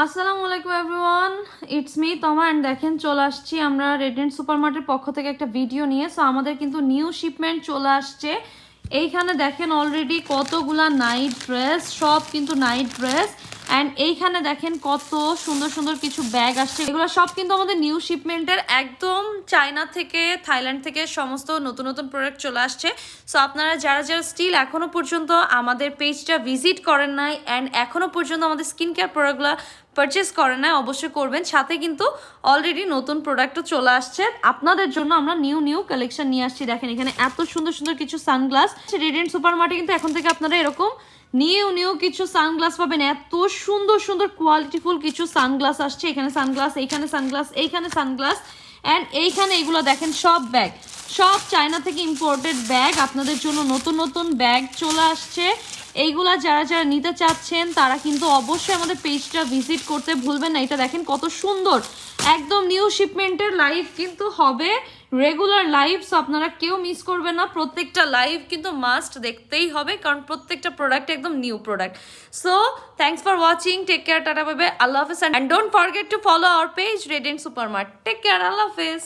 আসসালামু আলাইকুম everyone, it's me তমা অ্যান্ড দেখেন চলে আসছি আমরা রেডিয়েন্ট সুপারমার্টের পক্ষ থেকে একটা ভিডিও নিয়ে। সো আমাদের কিন্তু নিউ শিপমেন্ট চলে আসছে। এইখানে দেখেন অলরেডি কতগুলা নাইট ড্রেস, সব কিন্তু নাইট ড্রেস। অ্যান্ড এইখানে দেখেন কত সুন্দর সুন্দর কিছু ব্যাগ আসছে, এগুলো সব কিন্তু আমাদের নিউ শিপমেন্টের, একদম চায়না থেকে থাইল্যান্ড থেকে সমস্ত নতুন নতুন প্রোডাক্ট চলে আসছে। সো আপনারা যারা যারা স্টিল এখনও পর্যন্ত আমাদের পেজটা ভিজিট করেন নাই অ্যান্ড এখনও পর্যন্ত আমাদের স্কিন কেয়ার প্রোডাক্টগুলো পারচেস করেন না, অবশ্যই করবেন। সাথে কিন্তু অলরেডি নতুন প্রোডাক্টও চলে আসছে আপনাদের জন্য। আমরা নিউ নিউ কালেকশন নিয়ে আসছি। দেখেন এখানে এত সুন্দর সুন্দর কিছু সানগ্লাস। রেডিয়েন্ট সুপারমার্টে কিন্তু এখন থেকে আপনারা এরকম নিউ নিউ কিছু সানগ্লাস পাবেন। এত সুন্দর সুন্দর কোয়ালিটিফুল কিছু সানগ্লাস আসছে। এখানে সানগ্লাস, এইখানে সানগ্লাস, এইখানে সানগ্লাস অ্যান্ড এইখানে এগুলো দেখেন সব ব্যাগ, সব চায়না থেকে ইম্পোর্টেড ব্যাগ। আপনাদের জন্য নতুন নতুন ব্যাগ চলে আসছে। এইগুলা যারা যারা নিতে চাচ্ছেন তারা কিন্তু অবশ্যই আমাদের পেজটা ভিজিট করতে ভুলবেন না। এটা দেখেন কত সুন্দর, একদম নিউ শিপমেন্টের লাইভ কিন্তু হবে, রেগুলার লাইভ। সো আপনারা কেউ মিস করবেন না, প্রত্যেকটা লাইভ কিন্তু মাস্ট দেখতেই হবে, কারণ প্রত্যেকটা প্রোডাক্ট একদম new product. So thanks for watching, take care, tata, bye bye, আল্লাহ হাফেজ, and don't forget to follow our page Radiant Supermart. Take care, আল্লাহ হাফেজ।